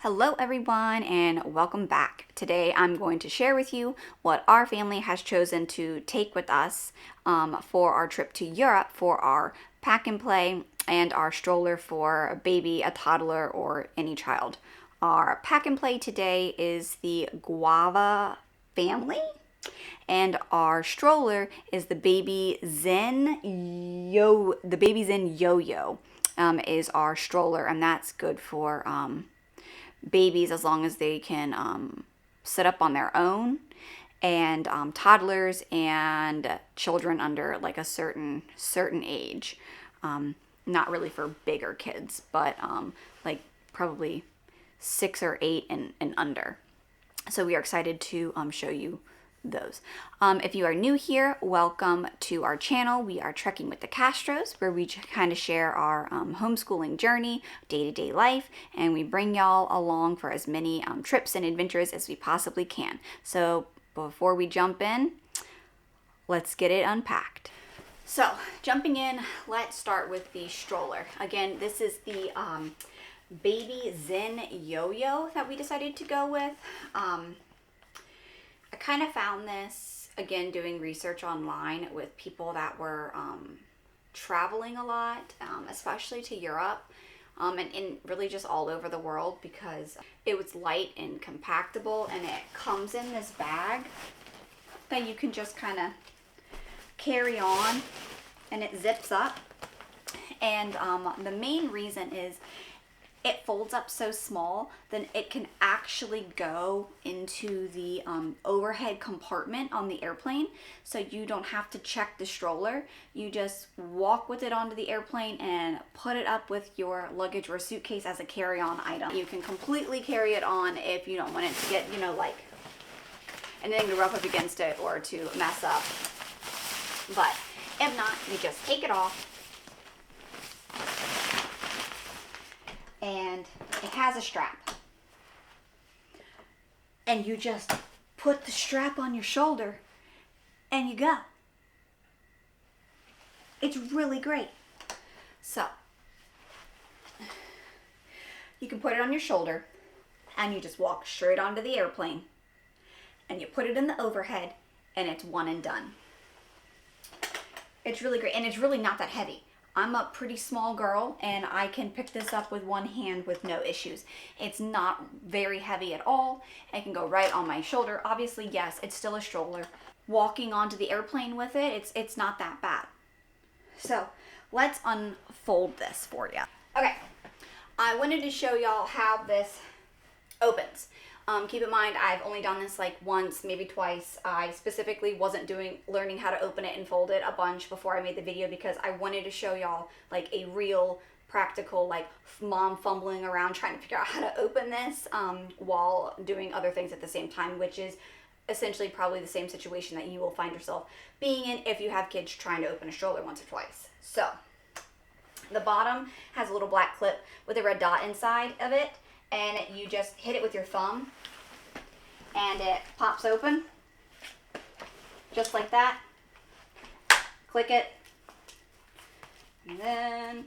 Hello everyone and welcome back. Today I'm going to share with you what our family has chosen to take with us for our trip to Europe for our pack and play and our stroller for a baby, a toddler, or any child. Our pack and play today is the guava family, and our stroller is the baby Zen yo-yo is our stroller, and that's good for babies as long as they can sit up on their own, and toddlers and children under like a certain age. Not really for bigger kids, but like probably 6 or 8 and under. So we are excited to show you those. If you are new here, welcome to our channel. We are Trekking with the Castros, where we kind of share our homeschooling journey, day-to-day life, and we bring y'all along for as many trips and adventures as we possibly can. So before we jump in, let's get it unpacked. So jumping in, let's start with the stroller. Again, this is the baby Zen yo-yo that we decided to go with. I kind of found this, again, doing research online with people that were traveling a lot, especially to Europe, and really just all over the world, because it was light and compactable, and it comes in this bag that you can just kind of carry on, and it zips up. And the main reason is it folds up so small, then it can actually go into the overhead compartment on the airplane. So you don't have to check the stroller. You just walk with it onto the airplane and put it up with your luggage or suitcase as a carry-on item. You can completely carry it on if you don't want it to get, like anything to rub up against it or to mess up. But if not, you just take it off. And it has a strap. And you just put the strap on your shoulder and you go. It's really great. So, you can put it on your shoulder and you just walk straight onto the airplane and you put it in the overhead and it's one and done. It's really great, and it's really not that heavy. I'm a pretty small girl, and I can pick this up with one hand with no issues. It's not very heavy at all. It can go right on my shoulder. Obviously, yes, it's still a stroller. Walking onto the airplane with it, it's not that bad. So let's unfold this for you. Okay, I wanted to show y'all how this opens. Keep in mind, I've only done this like once, maybe twice. I specifically wasn't learning how to open it and fold it a bunch before I made the video, because I wanted to show y'all like a real practical, like mom fumbling around trying to figure out how to open this while doing other things at the same time, which is essentially probably the same situation that you will find yourself being in if you have kids trying to open a stroller once or twice. So the bottom has a little black clip with a red dot inside of it, and you just hit it with your thumb and it pops open just like that. Click it, and then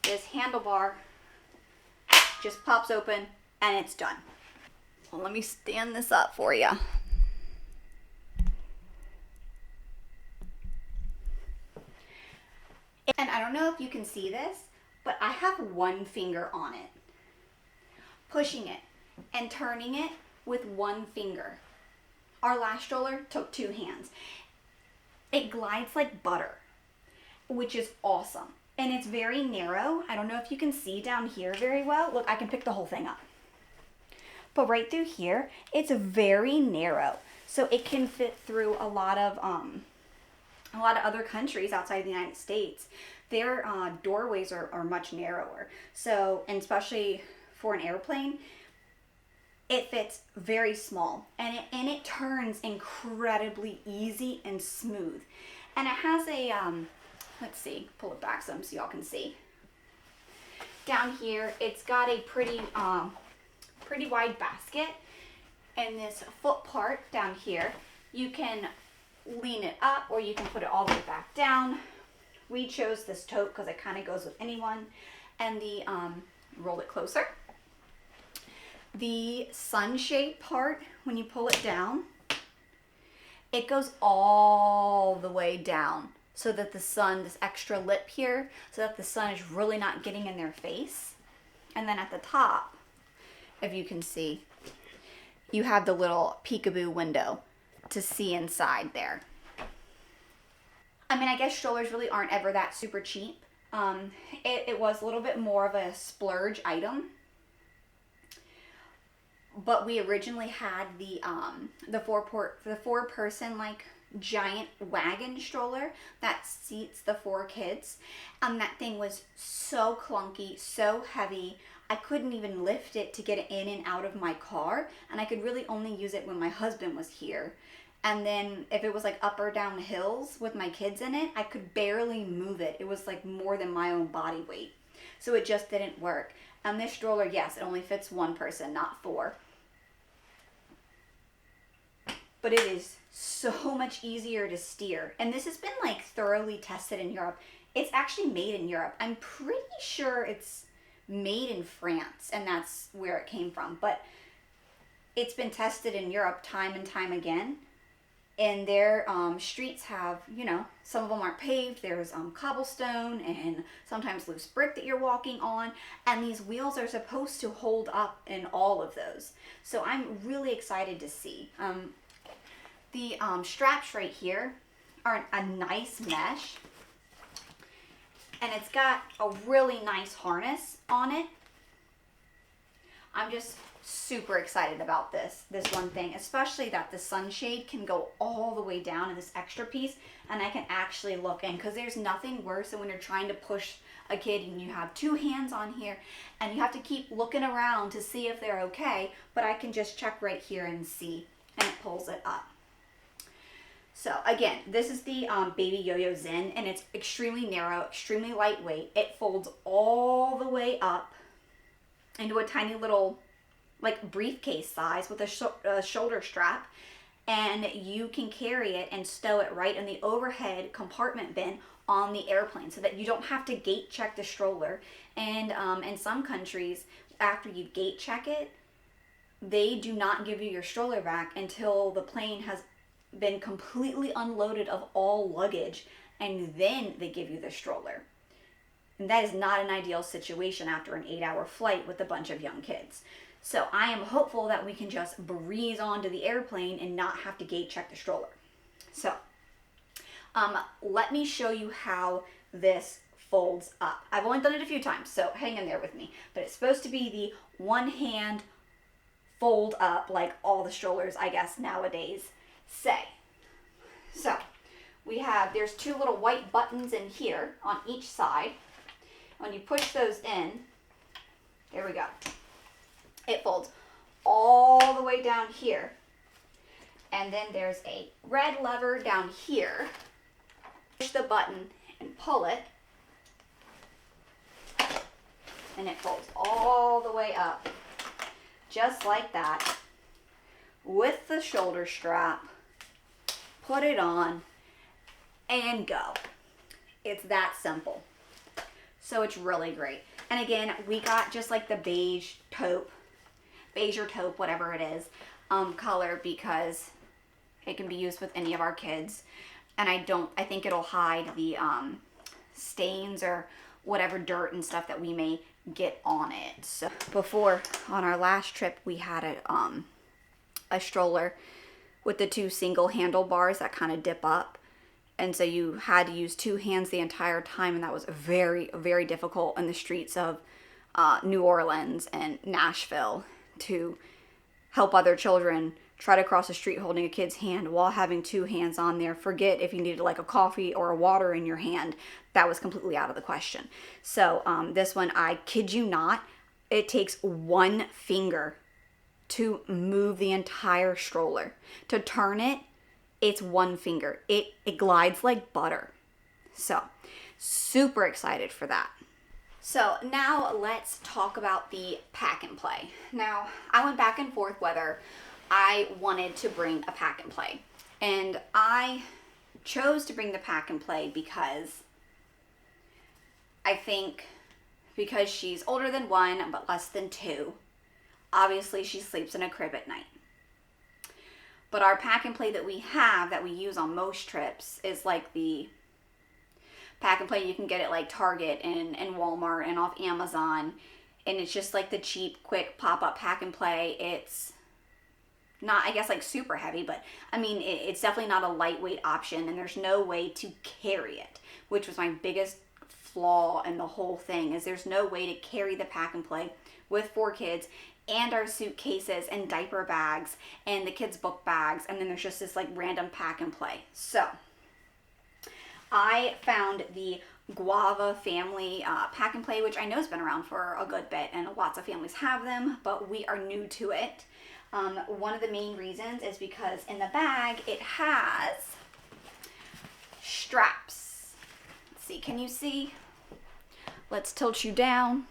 this handlebar just pops open and it's done. Well, let me stand this up for you. And I don't know if you can see this, but I have one finger on it. Pushing it and turning it with one finger. Our last stroller took 2 hands. It glides like butter, which is awesome. And it's very narrow. I don't know if you can see down here very well. Look, I can pick the whole thing up. But right through here, it's very narrow. So it can fit through a lot of other countries outside the United States. Their doorways are much narrower. So, and especially for an airplane, it fits very small, and it turns incredibly easy and smooth. And it has a let's see, pull it back some so y'all can see. Down here, it's got a pretty wide basket, and this foot part down here, you can lean it up or you can put it all the way back down. We chose this tote because it kind of goes with anyone. And the roll it closer. The sunshade part, when you pull it down, it goes all the way down so that the sun, this extra lip here, so that the sun is really not getting in their face. And then at the top, if you can see, you have the little peekaboo window to see inside there. I mean, I guess strollers really aren't ever that super cheap. It was a little bit more of a splurge item. But we originally had the four person like giant wagon stroller that seats the 4 kids. That thing was so clunky, so heavy. I couldn't even lift it to get it in and out of my car, and I could really only use it when my husband was here. And then if it was like up or down the hills with my kids in it, I could barely move it. It was like more than my own body weight. So it just didn't work. And this stroller, yes, it only fits 1 person, not 4. But it is so much easier to steer. And this has been like thoroughly tested in Europe. It's actually made in Europe. I'm pretty sure it's made in France, and that's where it came from. But it's been tested in Europe time and time again. And their streets have, you know, some of them aren't paved. There's cobblestone and sometimes loose brick that you're walking on. And these wheels are supposed to hold up in all of those. So I'm really excited to see. The straps right here are a nice mesh. And it's got a really nice harness on it. I'm just super excited about this one thing, especially that the sunshade can go all the way down in this extra piece, and I can actually look in, because there's nothing worse than when you're trying to push a kid and you have 2 hands on here and you have to keep looking around to see if they're okay, but I can just check right here and see, and it pulls it up. So again, this is the Baby Yo-Yo Zen, and it's extremely narrow, extremely lightweight. It folds all the way up into a tiny little like briefcase size with a shoulder strap, and you can carry it and stow it right in the overhead compartment bin on the airplane, so that you don't have to gate check the stroller. And in some countries, after you gate check it, they do not give you your stroller back until the plane has been completely unloaded of all luggage, and then they give you the stroller. And that is not an ideal situation after an 8-hour flight with a bunch of young kids. So I am hopeful that we can just breeze onto the airplane and not have to gate check the stroller. So let me show you how this folds up. I've only done it a few times, so hang in there with me. But it's supposed to be the one hand fold up like all the strollers, I guess, nowadays say. So there's 2 little white buttons in here on each side. When you push those in, there we go. It folds all the way down here. And then there's a red lever down here. Push the button and pull it. And it folds all the way up. Just like that. With the shoulder strap. Put it on. And go. It's that simple. So it's really great. And again, we got just like the beige or taupe, whatever it is, color, because it can be used with any of our kids. And I think it'll hide the stains or whatever dirt and stuff that we may get on it. So before, on our last trip, we had a stroller with the 2 single handlebars that kind of dip up. And so you had to use 2 hands the entire time, and that was very, very difficult in the streets of New Orleans and Nashville to help other children try to cross the street holding a kid's hand while having 2 hands on there. Forget if you needed like a coffee or a water in your hand. That was completely out of the question. So this one, I kid you not, it takes 1 finger to move the entire stroller. To turn it, it's 1 finger. It glides like butter. So super excited for that. So now let's talk about the pack and play. Now, I went back and forth whether I wanted to bring a pack and play. And I chose to bring the pack and play because I think because she's older than 1 but less than 2, Obviously, she sleeps in a crib at night. But our pack and play that we have, that we use on most trips, is like the pack and play you can get at like Target and Walmart and off Amazon. And it's just like the cheap, quick pop-up pack and play. It's not, I guess, like super heavy, but I mean, it's definitely not a lightweight option, and there's no way to carry it, which was my biggest flaw in the whole thing, is there's no way to carry the pack and play with 4 kids and our suitcases and diaper bags and the kids' book bags, and then there's just this like random pack and play. So I found the Guava family pack and play, which I know has been around for a good bit, and lots of families have them, but we are new to it. One of the main reasons is because in the bag it has straps. Let's see, can you see? Let's tilt you down.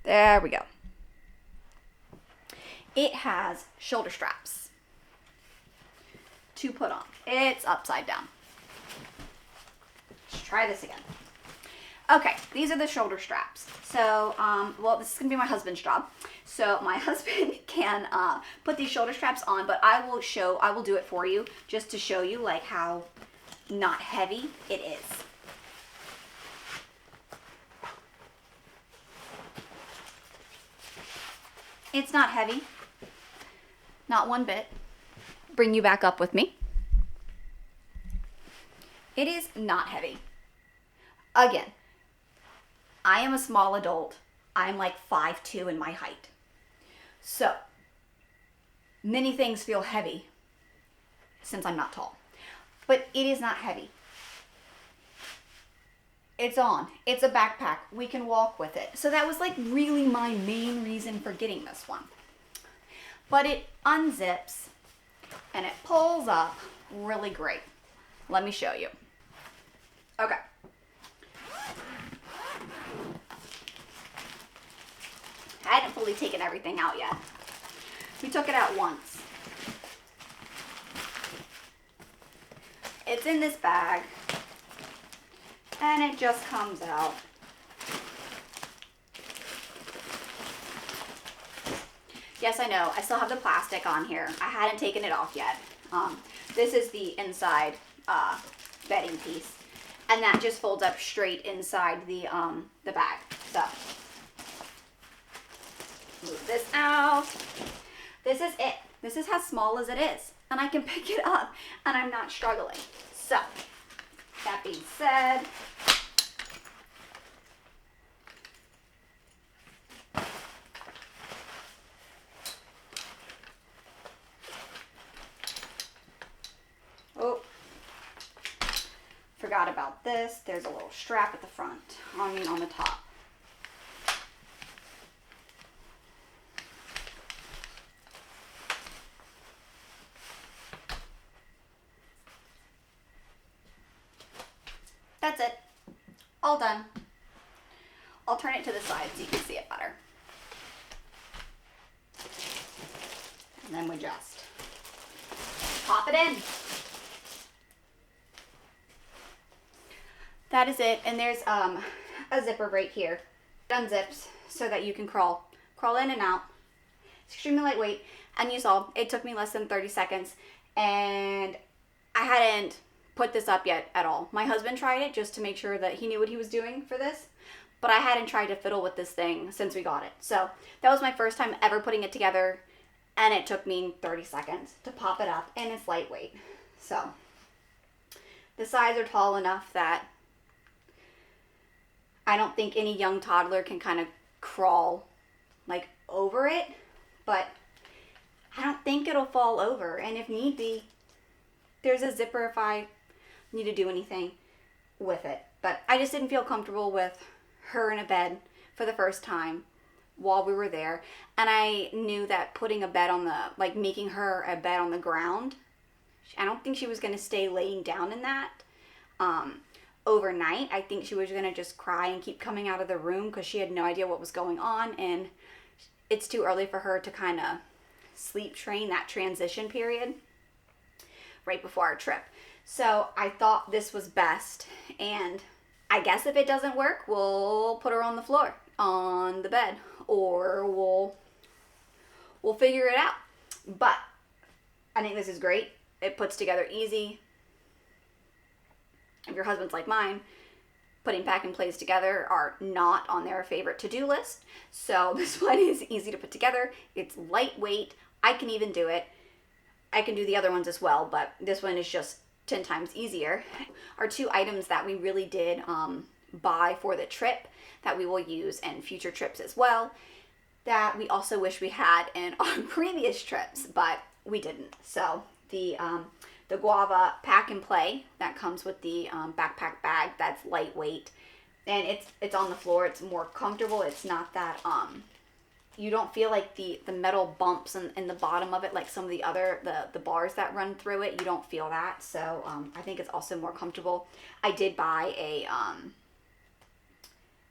There we go. It has shoulder straps to put on. It's upside down. Let's try this again. Okay, these are the shoulder straps. So, well, this is gonna be my husband's job. So my husband can put these shoulder straps on, but I will do it for you just to show you like how not heavy it is. It's not heavy, not one bit. Bring you back up with me. It is not heavy. Again, I am a small adult. I'm like 5'2" in my height. So, many things feel heavy since I'm not tall. But it is not heavy. It's on. It's a backpack. We can walk with it. So that was like really my main reason for getting this one. But it unzips and it pulls up really great. Let me show you. Okay. I hadn't fully taken everything out yet. We took it out once. It's in this bag. And it just comes out. Yes, I know. I still have the plastic on here. I hadn't taken it off yet. This is the inside bedding piece. And that just folds up straight inside the bag. So, move this out. This is it. This is how small as it is. And I can pick it up and I'm not struggling. So, that being said, oh, forgot about this. There's a little strap at the front, on the top. That's it. All done. I'll turn it to the side so you can see it better. And then we just pop it in. That is it. And there's a zipper right here. It unzips so that you can crawl in and out. It's extremely lightweight. And you saw it took me less than 30 seconds. And I hadn't put this up yet at all. My husband tried it just to make sure that he knew what he was doing for this, but I hadn't tried to fiddle with this thing since we got it. So that was my first time ever putting it together, and it took me 30 seconds to pop it up, and it's lightweight. So the sides are tall enough that I don't think any young toddler can kind of crawl like over it, but I don't think it'll fall over, and if need be, there's a zipper if I need to do anything with it. But I just didn't feel comfortable with her in a bed for the first time while we were there. And I knew that putting a bed on making her a bed on the ground, I don't think she was going to stay laying down in that overnight. I think she was going to just cry and keep coming out of the room because she had no idea what was going on. And it's too early for her to kind of sleep train that transition period right before our trip. So I thought this was best, and I guess if it doesn't work, we'll put her on the floor, on the bed, or we'll figure it out. But I think this is great. It puts together easy. If your husband's like mine, putting pack and plays together are not on their favorite to-do list. So this one is easy to put together. It's lightweight. I can even do it. I can do the other ones as well, but this one is just 10 times easier. Are two items that we really did buy for the trip that we will use in future trips as well, that we also wish we had in our previous trips, but we didn't. So the guava pack and play that comes with the backpack bag, that's lightweight, and it's on the floor. It's more comfortable. It's not that you don't feel like the metal bumps in the bottom of it like some of the other the bars that run through it. You don't feel that. So I think it's also more comfortable. I did buy a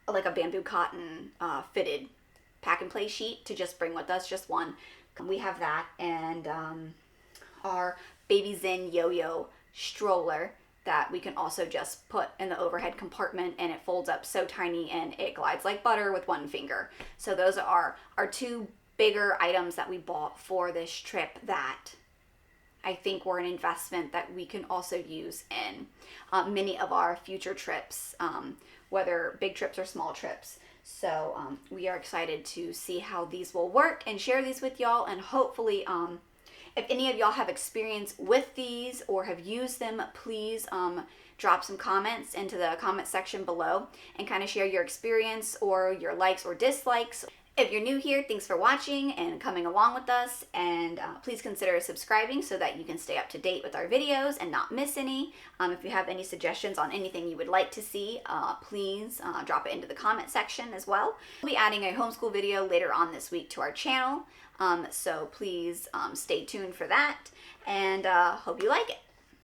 like a bamboo cotton fitted pack and play sheet to just bring with us, just one. We have that, and our Baby Zen yo-yo stroller that we can also just put in the overhead compartment, and it folds up so tiny and it glides like butter with one finger. So those are our two bigger items that we bought for this trip that I think were an investment that we can also use in many of our future trips, whether big trips or small trips. So we are excited to see how these will work and share these with y'all, and hopefully if any of y'all have experience with these or have used them, please drop some comments into the comment section below and kind of share your experience or your likes or dislikes. If you're new here, thanks for watching and coming along with us, and please consider subscribing so that you can stay up to date with our videos and not miss any. If you have any suggestions on anything you would like to see, please drop it into the comment section as well. We'll be adding a homeschool video later on this week to our channel, so please stay tuned for that, and hope you like it.